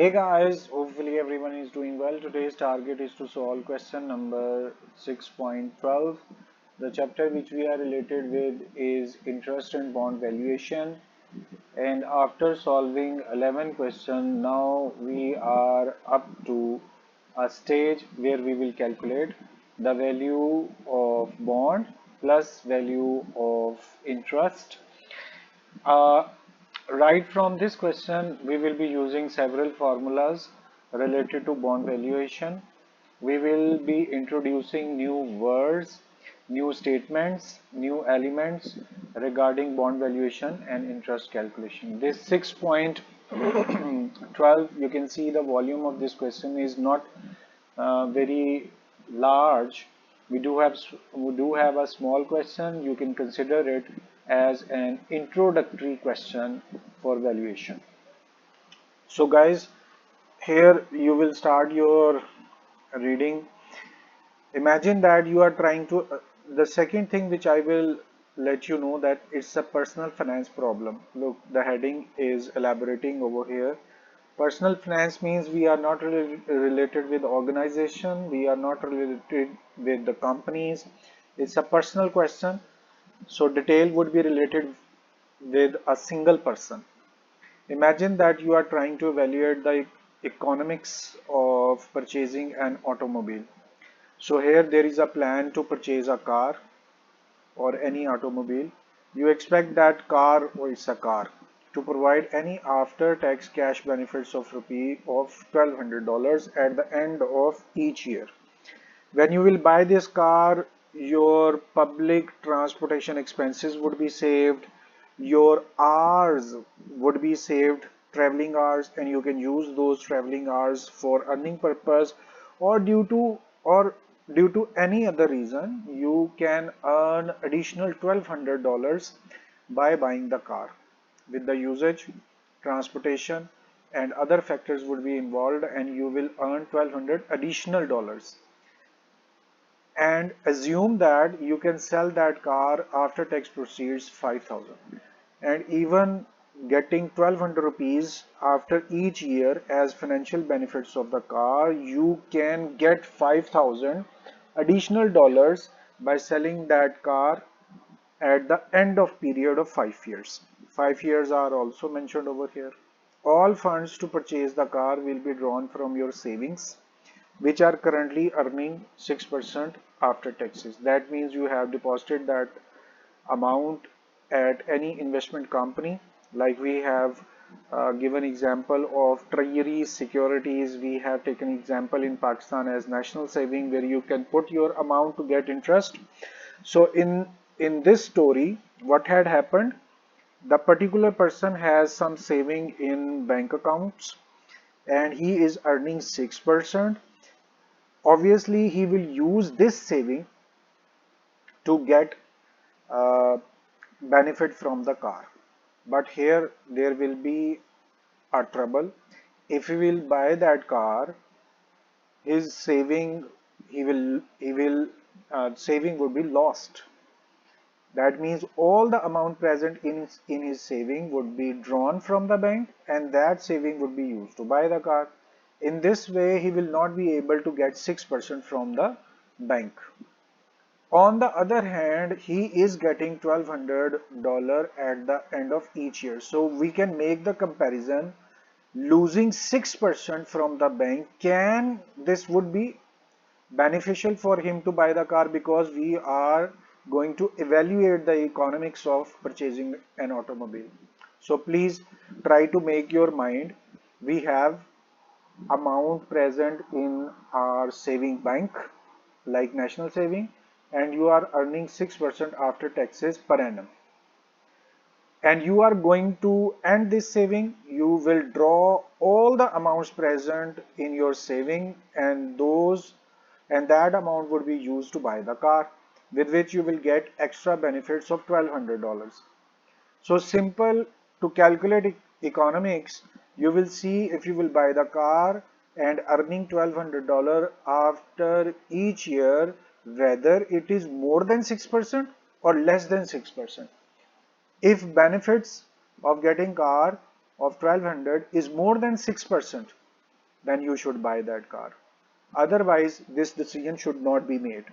Hey guys, hopefully everyone is doing well. Today's target is to solve question number 6.12. The chapter which we are related with is interest and bond valuation. And after solving 11 questions, now we are up to a stage where we will calculate the value of bond plus value of interest. Uh, right from this question, we will be using several formulas related to bond valuation. We will be introducing new words, new statements, new elements regarding bond valuation and interest calculation. This 6.12, you can see the volume of this question is not very large. We do have a small question. You can consider it as an introductory question for valuation. So guys, here you will start your reading. Imagine that you are trying to the second thing which I will let you know that it's a personal finance problem. Look, the heading is elaborating over here. Personal finance means we are not really related with organization, we are not related with the companies. It's a personal question, so detail would be related with a single person. Imagine that you are trying to evaluate the economics of purchasing an automobile. So here there is a plan to purchase a car or any automobile. You expect that car, or it's a car, to provide any after-tax cash benefits of $1,200 at the end of each year. When you will buy this car, your public transportation expenses would be saved, your hours would be saved, traveling hours, and you can use those traveling hours for earning purpose, or due to any other reason, you can earn additional $1,200 by buying the car. With the usage, transportation, and other factors would be involved, and you will earn 1,200 additional dollars. And assume that you can sell that car after tax proceeds 5,000, and even getting 1,200 rupees after each year as financial benefits of the car, you can get 5,000 additional dollars by selling that car at the end of period of 5 years. 5 years are also mentioned over here. All funds to purchase the car will be drawn from your savings, which are currently earning 6% after taxes. That means you have deposited that amount at any investment company. Like we have given example of Treasury securities. We have taken example in Pakistan as national saving, where you can put your amount to get interest. So in this story, what had happened, the particular person has some saving in bank accounts and he is earning 6%. Obviously he will use this saving to get uh, benefit from the car, but here there will be a trouble. If he will buy that car, his saving, he will saving would be lost. That means all the amount present in his saving would be drawn from the bank, and that saving would be used to buy the car. In this way, he will not be able to get 6% from the bank. On the other hand, he is getting $1,200 at the end of each year. So we can make the comparison. Losing 6% from the bank, this would be beneficial for him to buy the car, because we are going to evaluate the economics of purchasing an automobile. So please try to make your mind. We have amount present in our saving bank like national saving, and you are earning 6% after taxes per annum, and you are going to end this saving. You will draw all the amounts present in your saving, and that amount would be used to buy the car, with which you will get extra benefits of $1,200. So simple to calculate economics. You will see, if you will buy the car and earning $1,200 after each year, whether it is more than 6% or less than 6%. If benefits of getting car of 1,200 is more than 6%, then you should buy that car. Otherwise, this decision should not be made.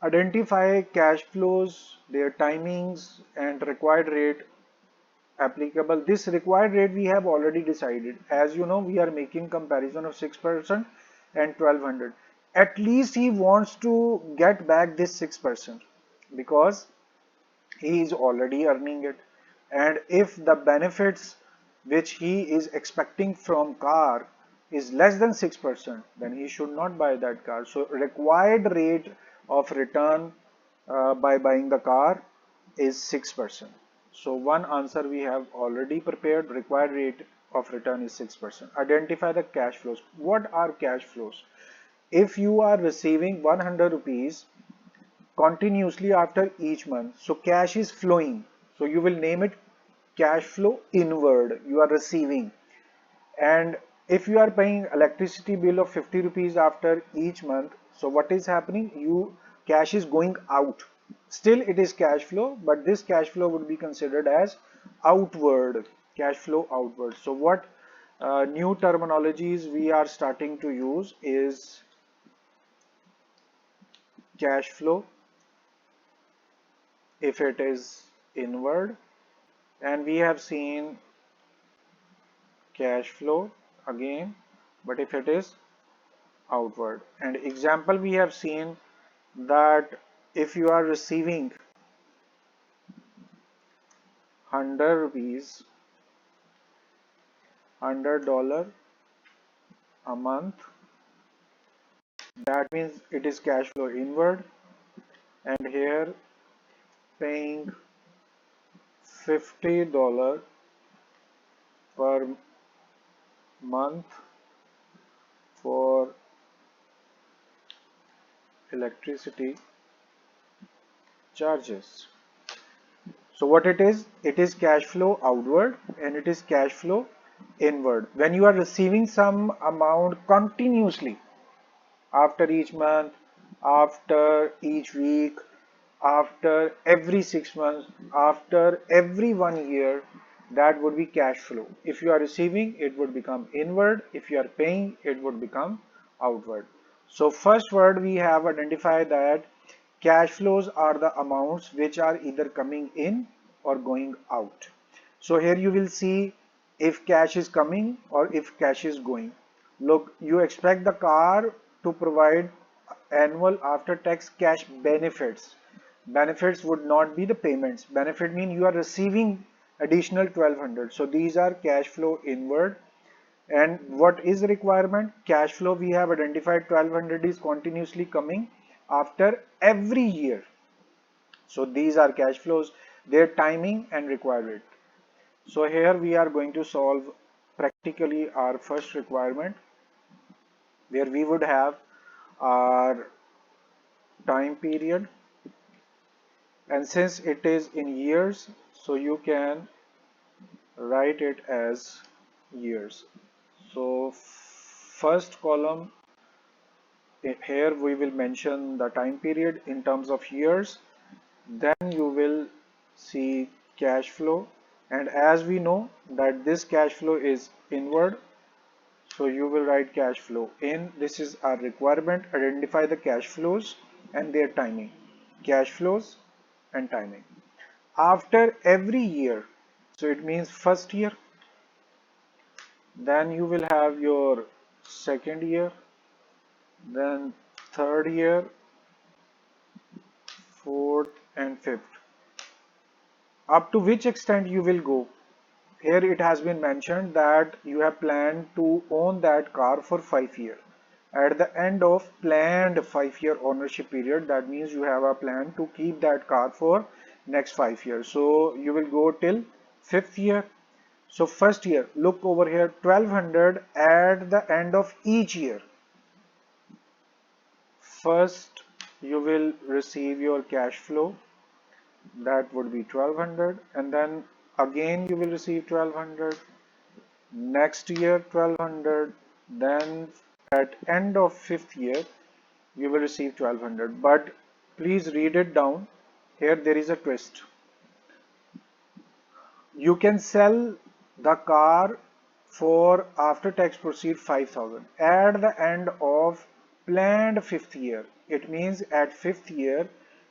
Identify cash flows, their timings, and required rate applicable. This required rate we have already decided. As you know, we are making comparison of 6% and 1200. At least he wants to get back this 6% because he is already earning it. And if the benefits which he is expecting from car is less than 6%, then he should not buy that car. So required rate of return by buying the car is 6%. So one answer we have already prepared. Required rate of return is 6%. Identify the cash flows. What are cash flows? If you are receiving 100 rupees continuously after each month, so cash is flowing, so you will name it cash flow inward. You are receiving. And if you are paying electricity bill of 50 rupees after each month, so what is happening? Cash is going out. Still it is cash flow, but this cash flow would be considered as outward, cash flow outward. So what new terminologies we are starting to use is cash flow if it is inward, and we have seen cash flow again, but if it is outward. And example we have seen that if you are receiving 100 rupees, $100 a month, that means it is cash flow inward. And here paying $50 per month for electricity charges. So what it is cash flow outward and it is cash flow inward. When you are receiving some amount continuously after each month, after each week, after every 6 months, after every 1 year, that would be cash flow. If you are receiving, it would become inward. If you are paying, it would become outward. So first word we have identified that cash flows are the amounts which are either coming in or going out. So here you will see if cash is coming or if cash is going. Look, you expect the car to provide annual after tax cash benefits. Benefits would not be the payments. Benefit mean you are receiving additional 1200. So these are cash flow inward. And what is the requirement? Cash flow we have identified 1200 is continuously coming after every year. So these are cash flows, their timing and requirement. So here we are going to solve practically our first requirement, where we would have our time period, and since it is in years, so you can write it as years. So first column, here we will mention the time period in terms of years. Then you will see cash flow, and as we know that this cash flow is inward, so you will write cash flow in. This is our requirement. Identify the cash flows and their timing. Cash flows and timing. After every year, so it means first year, then you will have your second year, then third year, fourth and fifth. Up to which extent you will go? Here it has been mentioned that you have planned to own that car for 5 years. At the end of planned 5-year ownership period, that means you have a plan to keep that car for next 5 years. So you will go till 5th year. So first year, look over here, 1200 at the end of each year. First, you will receive your cash flow, that would be 1200, and then again you will receive 1200, next year 1200, then at end of 5th year you will receive 1200. But please read it down. Here there is a twist. You can sell the car for after tax proceed 5,000 at the end of planned fifth year. It means at fifth year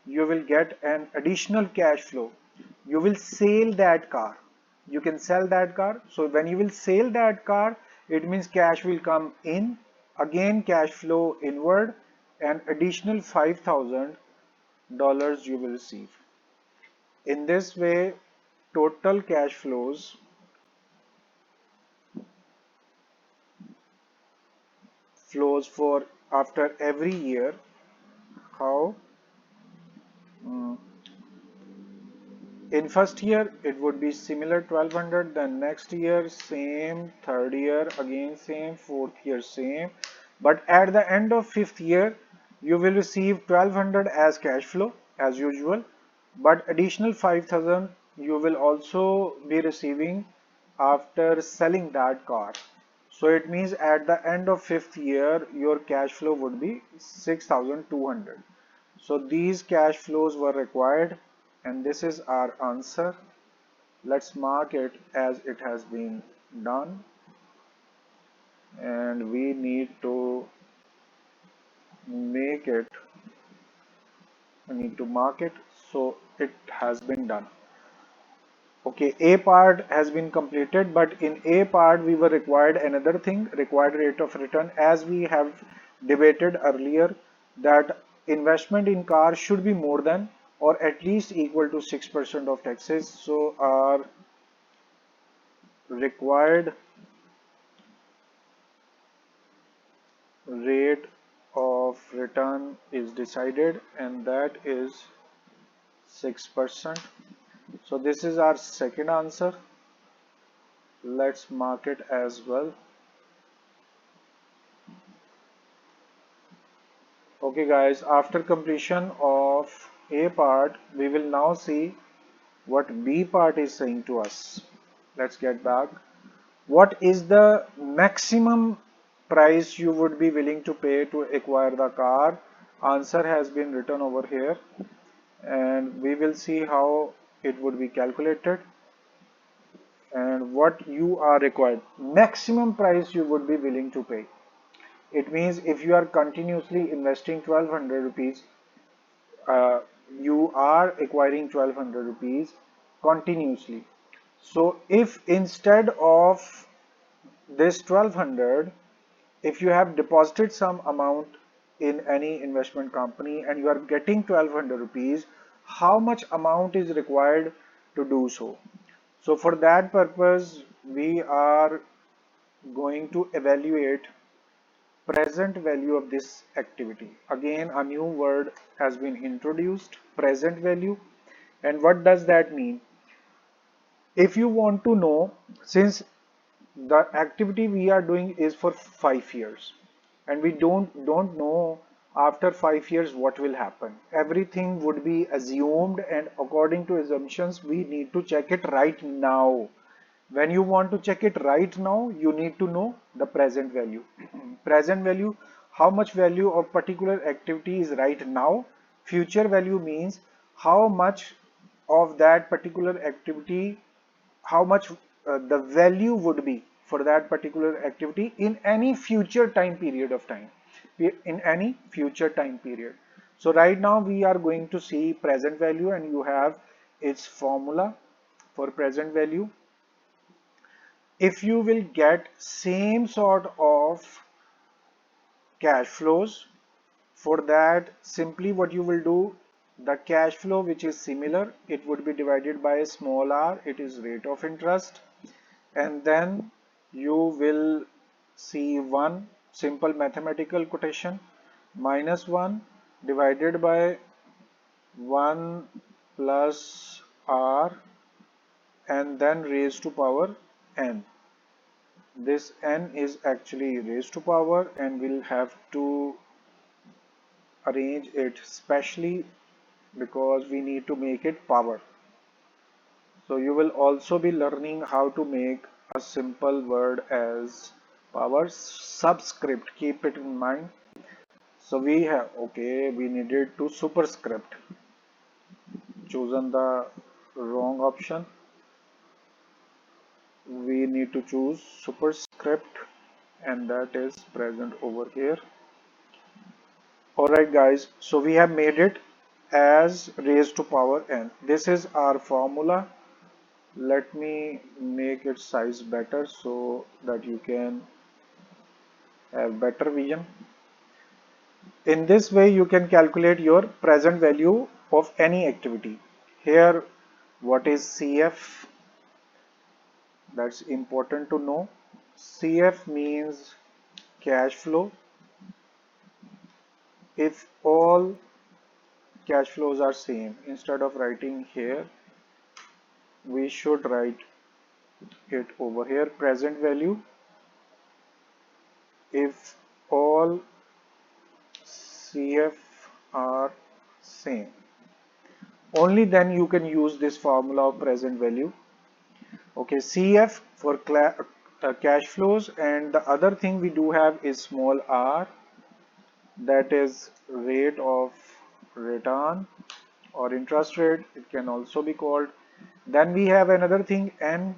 you will get an additional cash flow. You will sell that car. You can sell that car. So when you will sell that car, it means cash will come in, again cash flow inward, and additional $5,000 you will receive. In this way, total cash flows for after every year. How? Mm, in first year it would be similar 1200, then next year same, third year again same, fourth year same, but at the end of fifth year you will receive 1200 as cash flow as usual, but additional 5000 you will also be receiving after selling that car. So it means at the end of fifth year your cash flow would be 6200. So these cash flows were required, and this is our answer. Let's mark it as it has been done, and we need to make it, we need to mark it so it has been done. Okay, A part has been completed, but in A part we were required another thing, required rate of return, as we have debated earlier that investment in car should be more than or at least equal to 6% of taxes. So our required rate of return is decided, and that is 6%. So this is our second answer. Let's mark it as well. Okay guys, after completion of A part, we will now see what B part is saying to us. Let's get back. What is the maximum price you would be willing to pay to acquire the car? Answer has been written over here, and we will see how it would be calculated and what you are required. Maximum price you would be willing to pay. It means if you are continuously investing 1200 rupees, uh, you are acquiring 1200 rupees continuously. So if instead of this 1200, if you have deposited some amount in any investment company and you are getting 1200 rupees, how much amount is required to do so? So for that purpose, we are going to evaluate present value of this activity. Again, a new word has been introduced, present value. And what does that mean? If you want to know, since the activity we are doing is for 5 years and we don't know after 5 years what will happen, everything would be assumed, and according to assumptions we need to check it right now. When you want to check it right now, you need to know the present value. Present value, how much value of particular activity is right now. Future value means how much of that particular activity, how much the value would be for that particular activity in any future time period of time, in any future time period. So right now we are going to see present value, and you have its formula for present value. If you will get same sort of cash flows, for that simply what you will do, the cash flow which is similar, it would be divided by a small r, it is rate of interest, and then you will see one simple mathematical quotation, minus 1 divided by 1 plus r and then raised to power n. This n is actually raised to power, and we'll have to arrange it specially because we need to make it power. So you will also be learning how to make a simple word as power subscript. Keep it in mind. So we have, okay, we needed to superscript. Chosen the wrong option. we need to choose superscript, and that is present over here. Alright guys, so we have made it as raised to power n. This is our formula. Let me make its size better so that you can have better vision. In this way you can calculate your present value of any activity. Here, what is CF? That's important to know. CF means cash flow. If all cash flows are same, instead of writing here, we should write it over here, present value. If all CF are same, only then you can use this formula of present value. Okay, CF for cash flows, and the other thing we do have is small r, that is rate of return or interest rate, it can also be called. Then we have another thing n,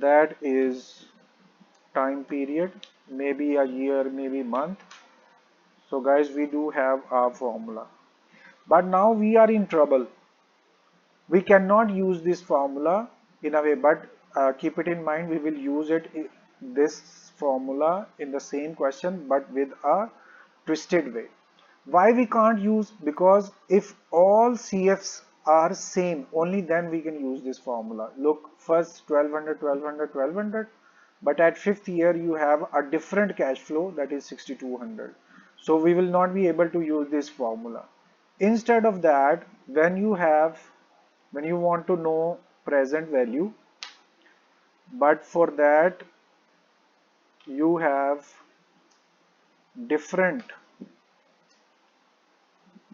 that is time period, maybe a year, maybe month. So guys, we do have our formula, but now we are in trouble. We cannot use this formula in a way, but keep it in mind, we will use this formula in the same question but with a twisted way. Why we can't use? Because if all CFs are same, only then we can use this formula. Look, first 1200, 1200, 1200, but at fifth year you have a different cash flow, that is 6200. So we will not be able to use this formula. Instead of that, when you want to know present value, but for that you have different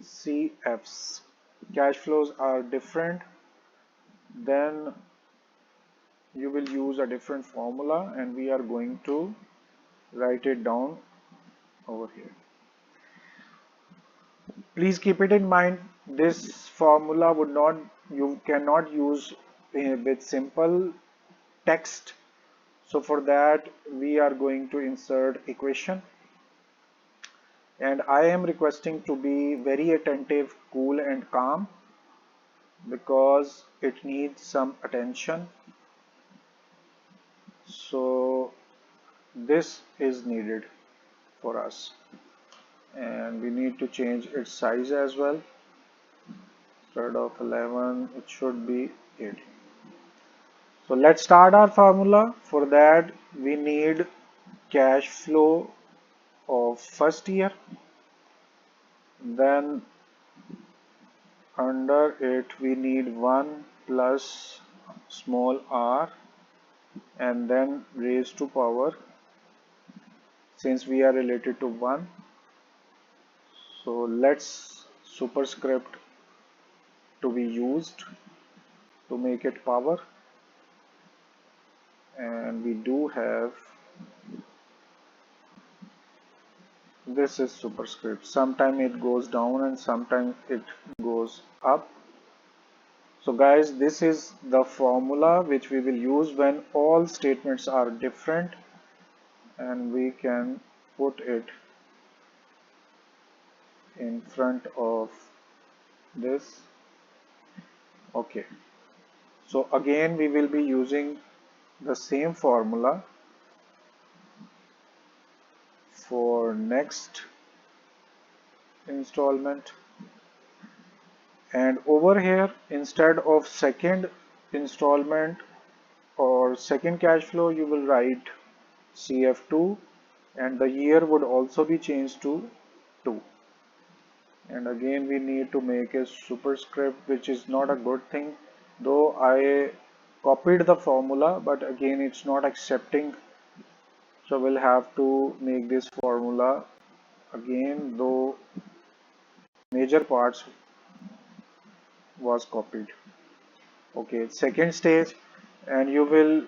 CFs, cash flows are different, then you will use a different formula, and we are going to write it down over here. Please keep it in mind, this formula you cannot use with simple text. So for that we are going to insert equation, and I am requesting to be very attentive, cool and calm, because it needs some attention. So this is needed for us, and we need to change its size as well. Instead of 11, it should be 8. So let's start our formula. For that we need cash flow of first year, then under it we need 1 plus small r, and then raised to power, since we are related to 1. So let's superscript to be used to make it power, and we do have this is superscript. Sometimes it goes down and sometimes it goes up. So guys, this is the formula which we will use when all statements are different, and we can put it in front of this. Okay, so again we will be using the same formula for next installment, and over here instead of second installment or second cash flow you will write CF2, and the year would also be changed to 2. And again we need to make a superscript, which is not a good thing, though I copied the formula, but again it's not accepting, so we'll have to make this formula again, though major parts was copied. Okay, second stage, and you will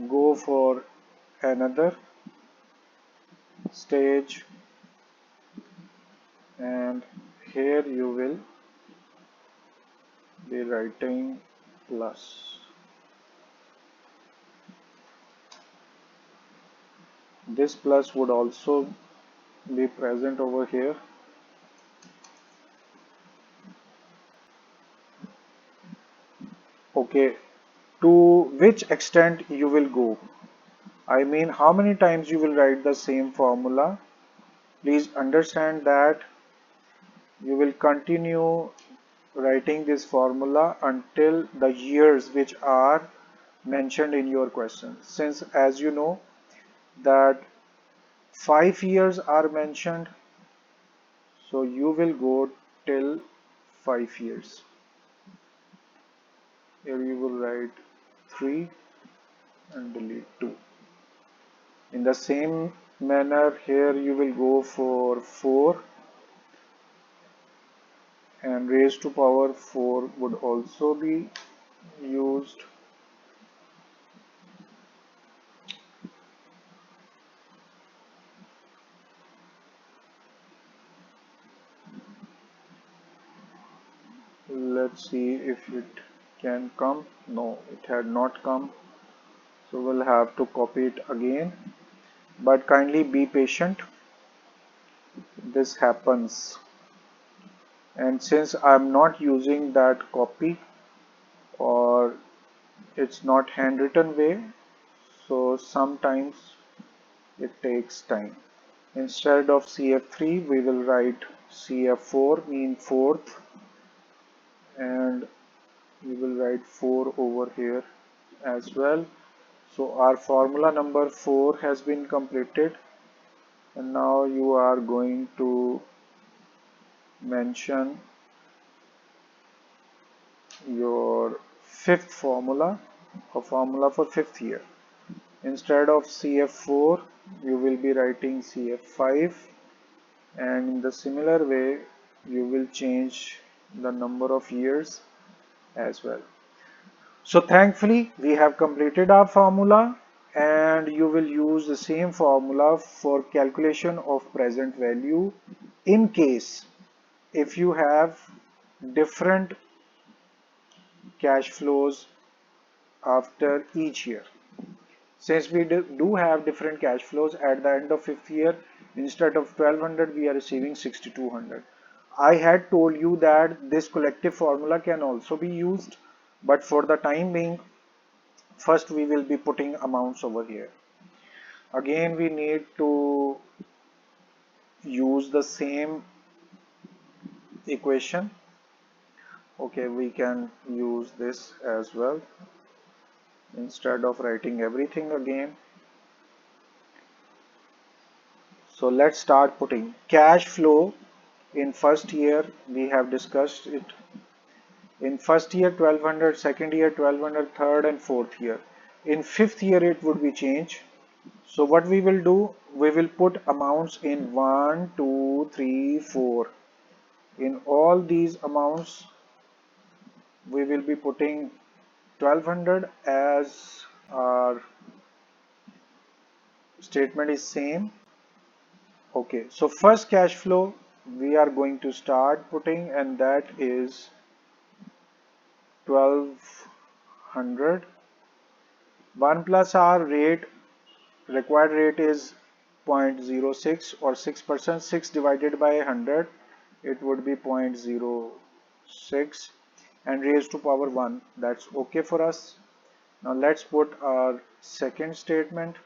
go for another stage, and here you will be writing plus. This plus would also be present over here. Okay, to which extent you will go? I mean, how many times you will write the same formula? Please understand that you will continue writing this formula until the years which are mentioned in your question. Since as you know that 5 years are mentioned, so you will go till 5 years. Here you will write 3 and delete 2. In the same manner, here you will go for 4, and raised to power 4 would also be used. Let's see if it can come. No, it had not come. So we'll have to copy it again. But kindly be patient. This happens. And since I'm not using that copy, or it's not handwritten way, so sometimes it takes time. Instead of CF3, we will write CF4, mean fourth, and we will write 4 over here as well. So our formula number 4 has been completed, and now you are going to mention your fifth formula, a formula for fifth year. Instead of CF4, you will be writing CF5, and in the similar way, you will change the number of years as well. So thankfully, we have completed our formula, and you will use the same formula for calculation of present value in case if you have different cash flows after each year. Since we do have different cash flows at the end of fifth year, instead of 1200 we are receiving 6200. I had told you that this collective formula can also be used, but for the time being, first we will be putting amounts over here. Again we need to use the same equation. Okay, we can use this as well. Instead of writing everything again, so let's start putting cash flow. In first year we have discussed it. In first year 1200, second year 1200, third and fourth year. In fifth year it would be changed. So what we will do, we will put amounts in 1, 2, 3, 4. In all these amounts we will be putting 1200 as our statement is same. Okay, so first cash flow we are going to start putting, and that is 1200. 1 plus our rate, required rate is 0.06 or 6%. 6 divided by 100, it would be 0.06, and raised to power 1. That's okay for us. Now let's put our second statement.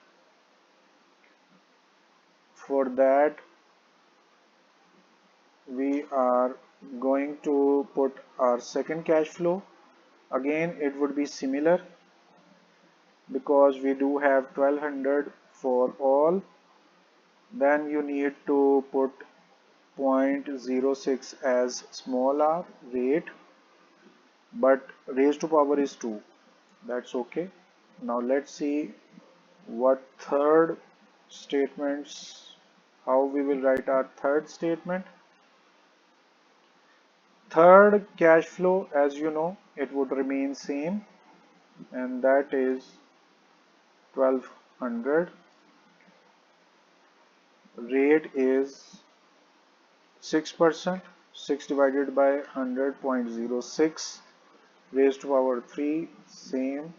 For that we are going to put our second cash flow. Again it would be similar because we do have 1200 for all. Then you need to put 0.06 as small r rate, but raised to power is 2. That's okay. Now let's see what third statements, how we will write our third statement. Third cash flow, as you know, it would remain same, and that is 1200. Rate is 6%. 6 divided by 100, 0.06. Raised to power 3, same.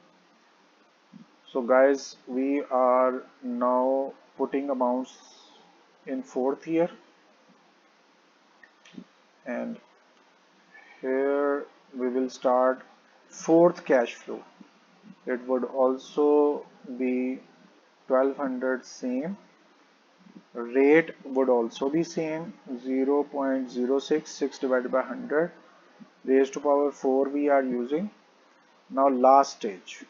So guys, we are now putting amounts in fourth year, and here we will start fourth cash flow. It would also be 1200 same. Rate would also be same, 0.066 6 divided by 100 raised to power 4 we are using. Now last stage.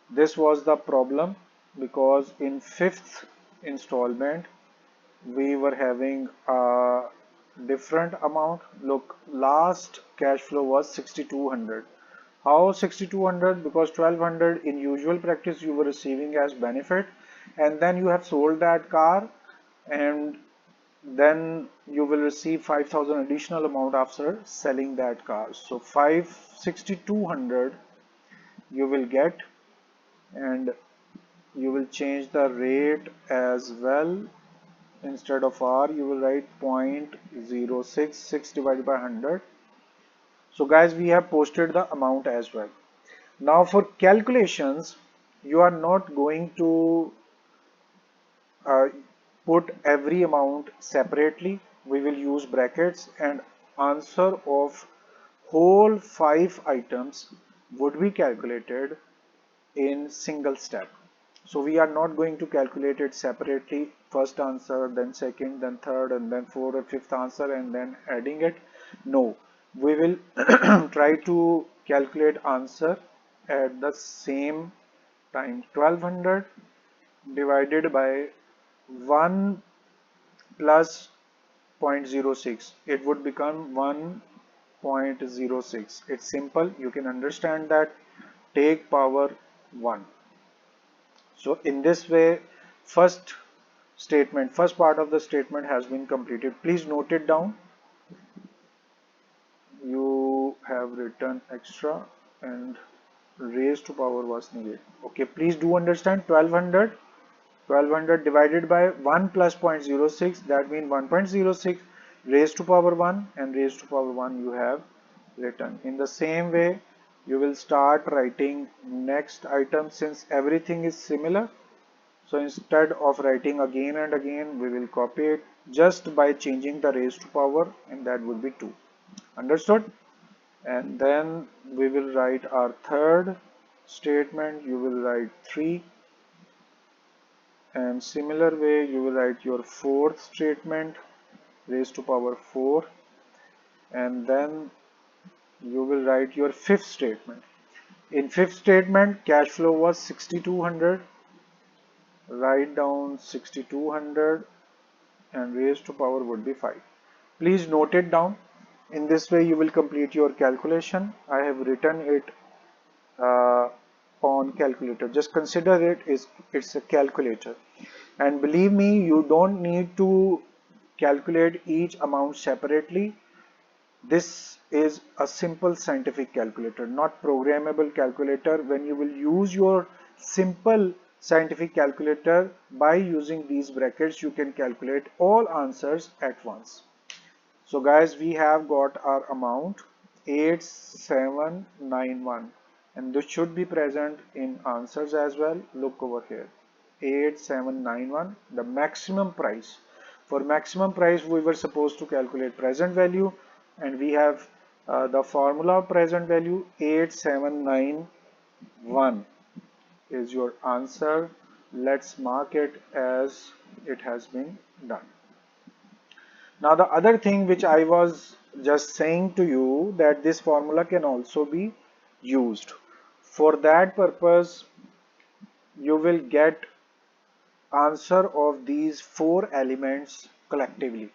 This was the problem because in fifth installment we were having a different amount. Look, last cash flow was 6200. How 6200? Because 1200 in usual practice you were receiving as benefit, and then you have sold that car, and then you will receive 5000 additional amount after selling that car. So 56200 you will get, and you will change the rate as well. Instead of R you will write 0.066 divided by 100. So guys, we have posted the amount as well. Now for calculations, you are not going to uh, put every amount separately. We will use brackets, and answer of whole 5 items would be calculated in single step. So we are not going to calculate it separately, first answer, then second, then third, and then fourth or fifth answer, and then adding it. No, we will try to calculate answer at the same time. 1200 divided by 1 plus 0.06, it would become 1.06. It's simple, you can understand that. Take power 1. So in this way, first part of the statement has been completed. Please note it down. You have written extra and raised to power was needed. Okay, please do understand 1200 divided by 1 plus 0.06, that means 1.06 raised to power 1, and raised to power 1 you have written. In the same way, you will start writing next item since everything is similar. So instead of writing again and again, we will copy it just by changing the raised to power, and that would be 2. Understood? And then we will write our third statement. You will write 3. And similar way, you will write your fourth statement, raised to power 4. And then you will write your fifth statement. In fifth statement, cash flow was 6200. Write down 6200 and raised to power would be 5. Please note it down. In this way you will complete your calculation. I have written it on calculator. Just consider it's a calculator, and believe me, you don't need to calculate each amount separately. This is a simple scientific calculator, not programmable calculator. When you will use your simple scientific calculator by using these brackets, you can calculate all answers at once. So guys, we have got our amount 8791, and this should be present in answers as well. Look over here, 8791, the maximum price. For maximum price, we were supposed to calculate present value, and we have the formula of present value. 8791 is your answer. Let's mark it as it has been done. Now the other thing which I was just saying to you, that this formula can also be used. For that purpose, you will get answer of these 4 elements collectively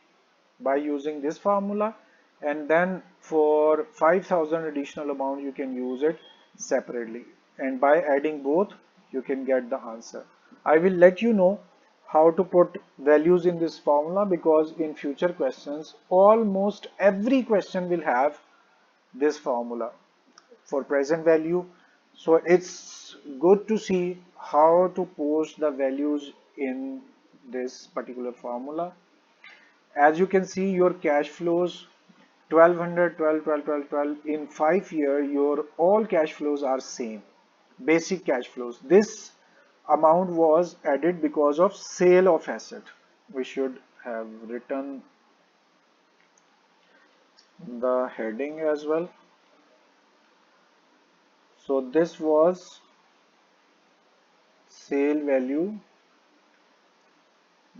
by using this formula, and then for 5000 additional amount you can use it separately, and by adding both you can get the answer. I will let you know how to put values in this formula, because in future questions almost every question will have this formula for present value. So it's good to see how to post the values in this particular formula. As you can see, your cash flows 1200, 12, 12, 12, 12. In 5 years, your all cash flows are same, basic cash flows. This amount was added because of sale of asset. We should have written the heading as well. So this was sale value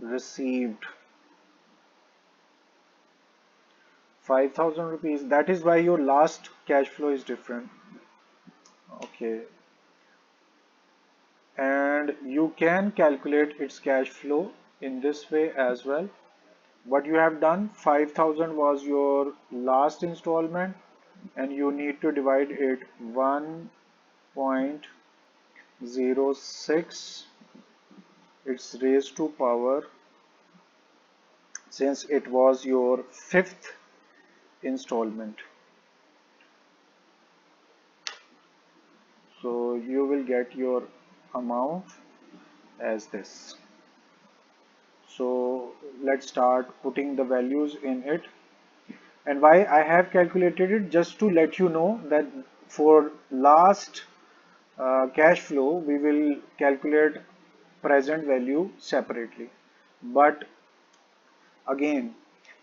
received 5,000 rupees. That is why your last cash flow is different. Okay. And you can calculate its cash flow in this way as well. What you have done, 5,000 was your last installment, and you need to divide it 1.06, it's raised to power, since it was your fifth installment. So you will get your amount as this. So let's start putting the values in it. And why I have calculated it, just to let you know that for last cash flow we will calculate present value separately. But again,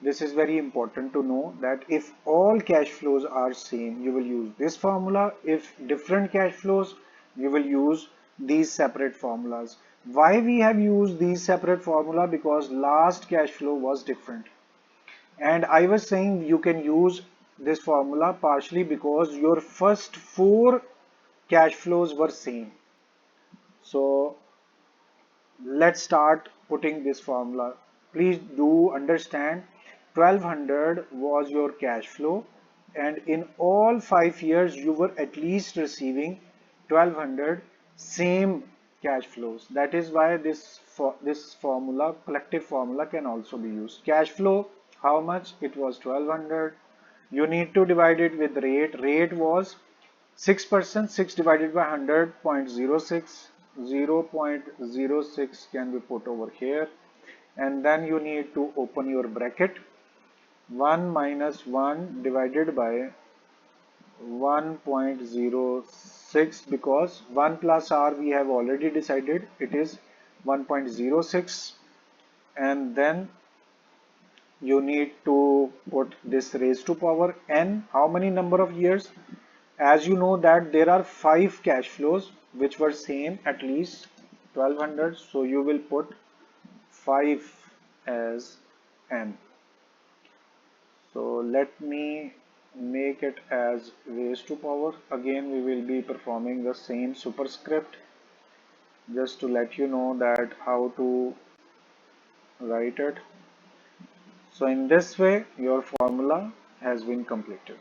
this is very important to know that if all cash flows are same, you will use this formula. If different cash flows, you will use these separate formulas. Why we have used these separate formula? Because last cash flow was different. And I was saying you can use this formula partially because your first four cash flows were same. So let's start putting this formula. Please do understand 1200 was your cash flow, and in all 5 years you were at least receiving 1200 same cash flows. That is why this formula, collective formula, can also be used. Cash flow, how much? It was 1200. You need to divide it with rate. Rate was 6%. 6 divided by 100.06. 0.06 can be put over here, and then you need to open your bracket. 1 minus 1 divided by 1.06, because 1 plus r we have already decided it is 1.06, and then you need to put this raised to power n. How many number of years? As you know that there are 5 cash flows which were same, at least 1200, so you will put 5 as n. So let me make it as raised to power. Again we will be performing the same superscript, just to let you know that how to write it. So in this way your formula has been completed.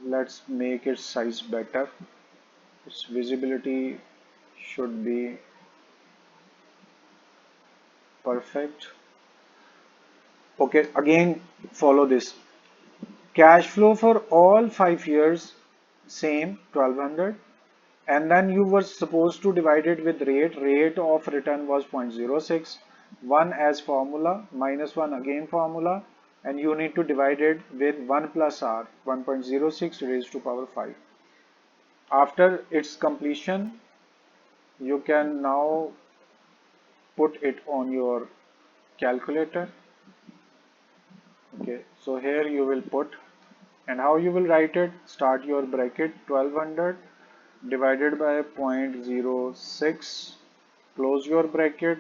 Let's make its size better. Its visibility should be perfect. Okay, again follow this. Cash flow for all 5 years same 1200, and then you were supposed to divide it with rate. Rate of return was 0.06. 1 as formula, minus 1 again formula, and you need to divide it with 1 plus r, 1.06 raised to power 5. After its completion, you can now put it on your calculator. Okay, so here you will put, and how you will write it, start your bracket. 1200 divided by 0.06, close your bracket,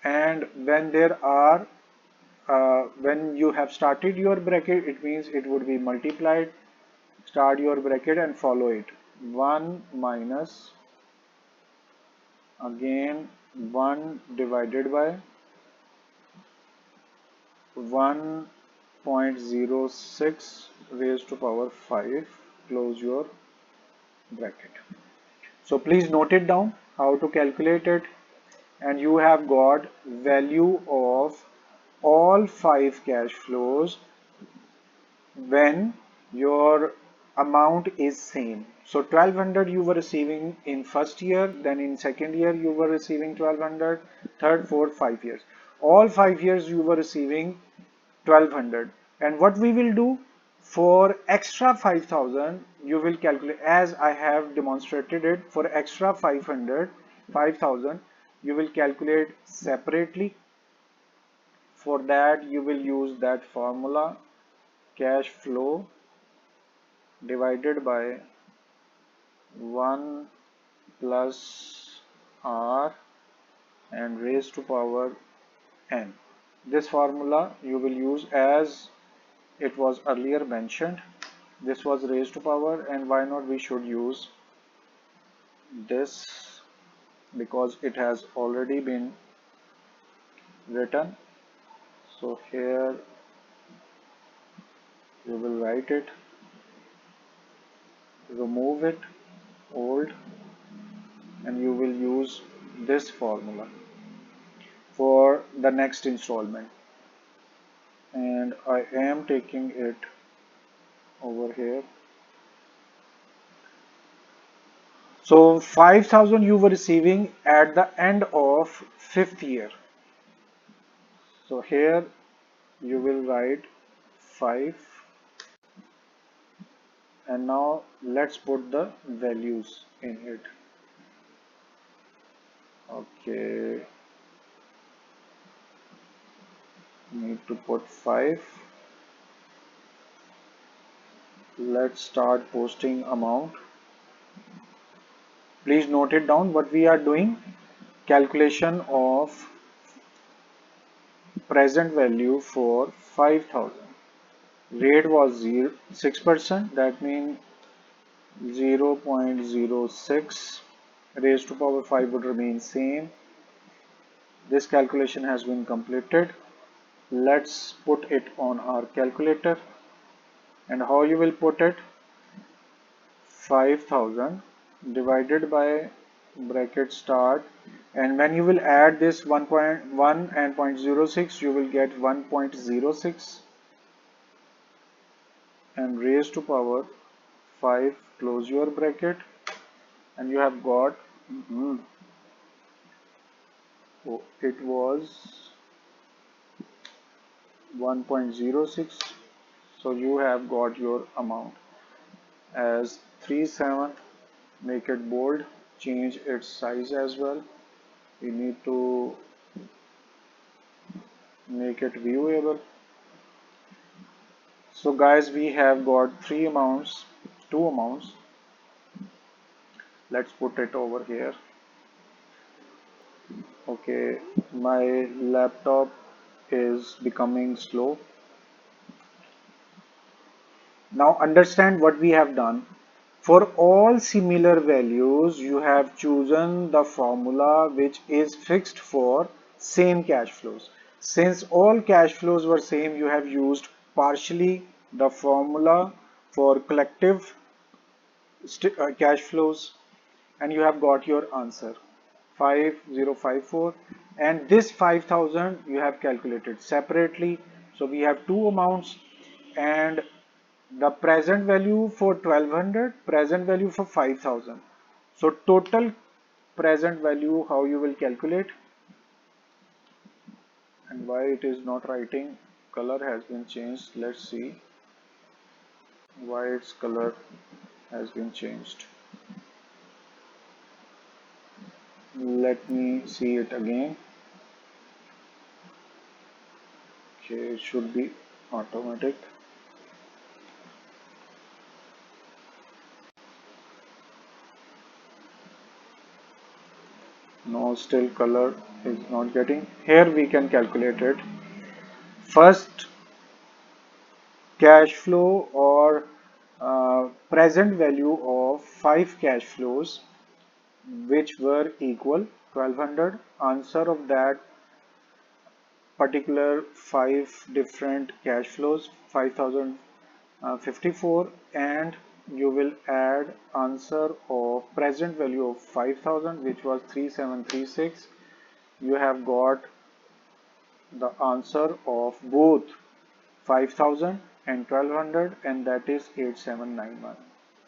and when there are when you have started your bracket, it means it would be multiplied. Start your bracket and follow it. 1 minus again 1 divided by 1.06 raised to power 5, close your bracket. So please note it down how to calculate it, and you have got value of all 5 cash flows when your amount is same. So 1200 you were receiving in first year, then in second year you were receiving 1200, third, fourth, 5 years. All 5 years you were receiving 1200. And what we will do, For extra 5,000 you will calculate, as I have demonstrated it. For extra 5,000 you will calculate separately. For that you will use that formula, cash flow divided by 1 plus r and raised to power n. This formula you will use as it was earlier mentioned. This was raised to power, and why not we should use this, because it has already been written. So here you will write it, remove it, old, and you will use this formula for the next installment. And I am taking it over here. So 5,000 you were receiving at the end of 5th year. So here you will write 5, and now let's put the values in it. Okay, need to put 5. Let's start posting amount. Please note it down what we are doing. Calculation of present value for 5,000. Rate was 6%, that means 0.06. Raised to power 5 would remain same. This calculation has been completed. Let's put it on our calculator. And how you will put it? 5,000 divided by bracket start, and when you will add this 1.1 and 0.06 you will get 1.06, and raised to power 5, close your bracket, and you have got oh, it was 1.06. so you have got your amount as 37. Make it bold, change its size as well. We need to make it viewable. So guys, we have got two amounts. Let's put it over here. Okay, my laptop is becoming slow. Now understand what we have done. For all similar values, you have chosen the formula which is fixed for same cash flows. Since all cash flows were same, you have used partially the formula for collective cash flows, and you have got your answer 5054. And this 5,000 you have calculated separately. So we have two amounts, and the present value for 1200, present value for 5,000. So total present value, how you will calculate, and why it is not writing, color has been changed. Let's see why its color has been changed. Let me see it again. Okay, it should be automatic. No, still color is not getting. Here we can calculate it. First, cash flow or present value of 5 cash flows which were equal 1200. Answer of that particular 5 different cash flows 5054, and you will add answer of present value of 5,000 which was 3736. You have got the answer of both 5,000 and 1200, and that is 8791.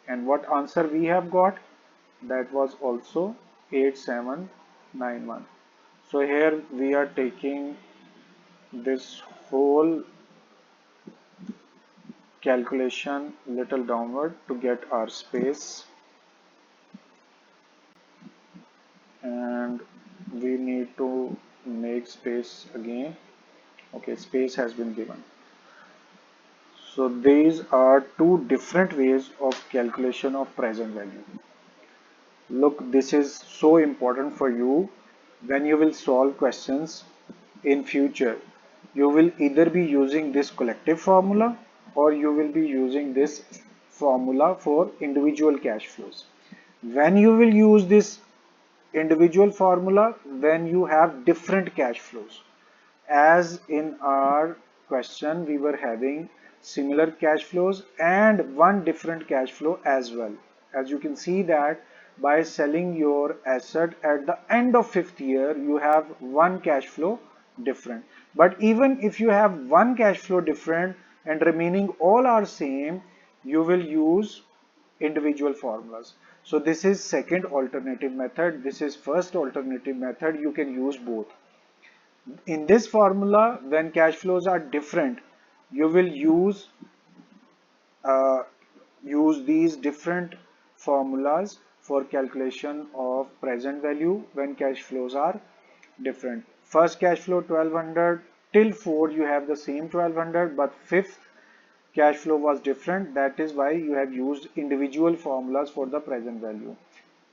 And what answer we have got? That was also 8791. So here we are taking this whole calculation little downward to get our space, and we need to make space again. Okay, space has been given. So these are two different ways of calculation of present value. Look, this is so important for you when you will solve questions in future. You will either be using this collective formula or you will be using this formula for individual cash flows. When you will use this individual formula, when you have different cash flows, as in our question we were having similar cash flows and one different cash flow as well. As you can see that by selling your asset at the end of 5th year, you have one cash flow different. But even if you have one cash flow different and remaining all are same, you will use individual formulas. So this is second alternative method, this is first alternative method. You can use both. In this formula, when cash flows are different, you will uh, use these different formulas for calculation of present value when cash flows are different. First cash flow 1200 till 4 you have the same 1200, but fifth cash flow was different. That is why you have used individual formulas for the present value.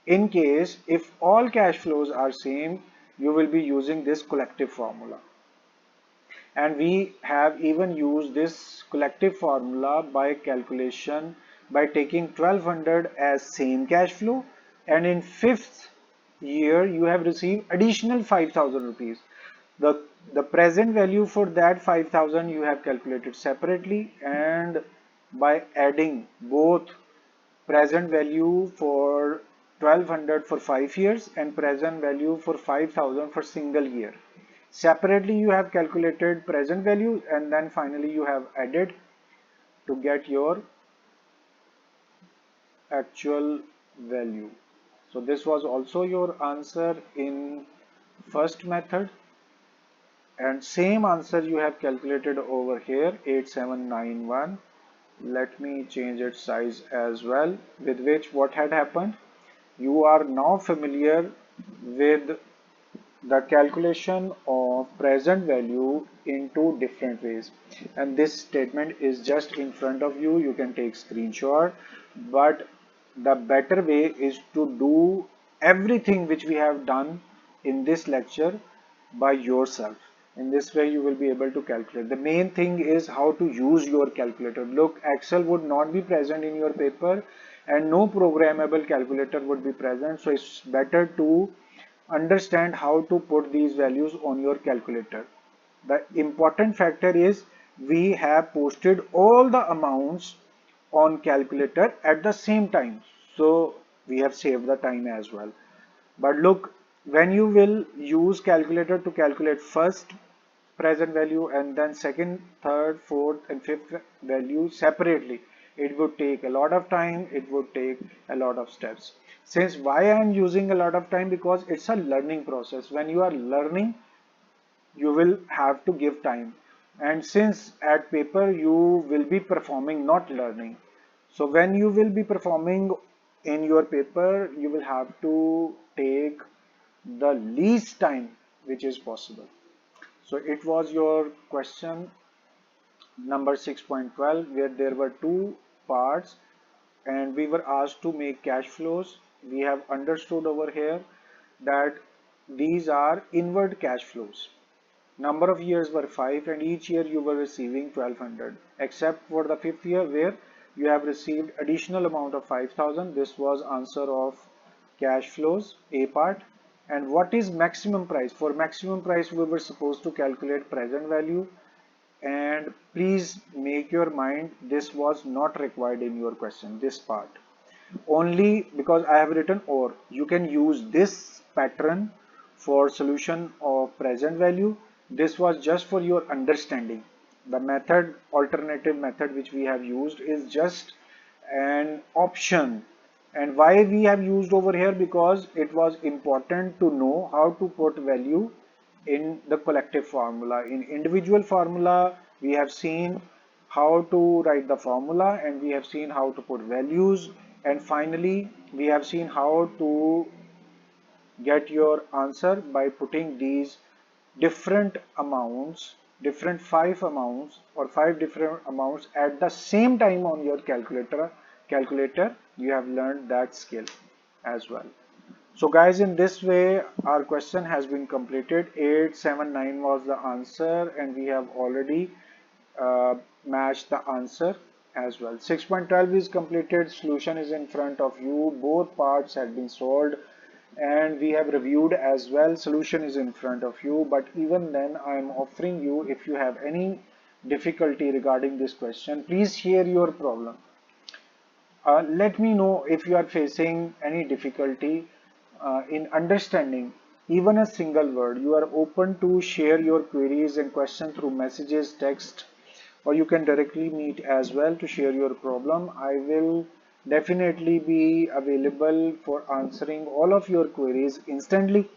In case if all cash flows are same, you will be using this collective formula. And we have even used this collective formula by calculation by taking 1200 as same cash flow, and in 5th year you have received additional 5000 rupees. The present value for that 5000 you have calculated separately, and by adding both present value for 1200 for 5 years and present value for 5000 for single year. Separately you have calculated present value and then finally you have added to get your actual value. So this was also your answer in first method, and same answer you have calculated over here 8791. Let me change its size as well, with which what had happened, you are now familiar with the calculation of present value in two different ways, and this statement is just in front of you. You can take screenshot, but the better way is to do everything which we have done in this lecture by yourself. In this way you will be able to calculate. The main thing is how to use your calculator. Look, Excel would not be present in your paper and no programmable calculator would be present, so it's better to understand how to put these values on your calculator. The important factor is we have posted all the amounts on calculator at the same time, so we have saved the time as well. But look, when you will use calculator to calculate first present value and then second, third, fourth and fifth value separately, it would take a lot of time, it would take a lot of steps. Since why I am using a lot of time, because it's a learning process. When you are learning, you will have to give time, and since at paper you will be performing, not learning, so when you will be performing in your paper, you will have to take the least time which is possible. So it was your question number 6.12, where there were two parts and we were asked to make cash flows. We have understood over here that these are inward cash flows. Number of years were 5 and each year you were receiving 1200, except for the 5th year where you have received additional amount of 5000. This was answer of cash flows, A part. And what is maximum price? For maximum price we were supposed to calculate present value, and please make your mind, this was not required in your question, this part. Only because I have written or, you can use this pattern for solution of present value. This was just for your understanding. The method, alternative method which we have used is just an option. And why we have used over here? Because it was important to know how to put value in the collective formula. In individual formula, we have seen how to write the formula, and we have seen how to put values, and finally we have seen how to get your answer by putting these different amounts, different five amounts or five different amounts at the same time on your calculator. You have learned that skill as well. So guys, in this way our question has been completed. 879 was the answer, and we have already matched the answer as well. 6.12 is completed, solution is in front of you, both parts have been solved, and we have reviewed as well. Solution is in front of you, but even then I am offering you, if you have any difficulty regarding this question, please share your problem. Let me know if you are facing any difficulty in understanding even a single word. You are open to share your queries and questions through messages, text, or you can directly meet as well to share your problem. I will definitely be available for answering all of your queries instantly.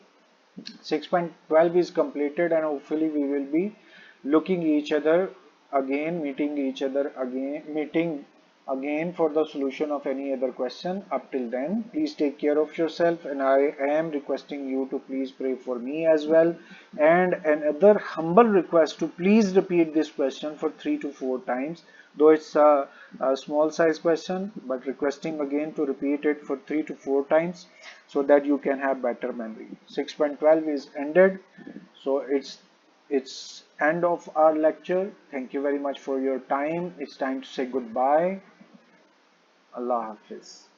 6.12 is completed, and hopefully we will be looking each other again, meeting again for the solution of any other question. Up till then, please take care of yourself, and I am requesting you to please pray for me as well. And another humble request to please repeat this question for 3 to 4 times, though it's a small size question, but requesting again to repeat it for 3 to 4 times so that you can have better memory. 6.12 is ended, so it's end of our lecture. Thank you very much for your time. It's time to say goodbye. Allah Hafiz.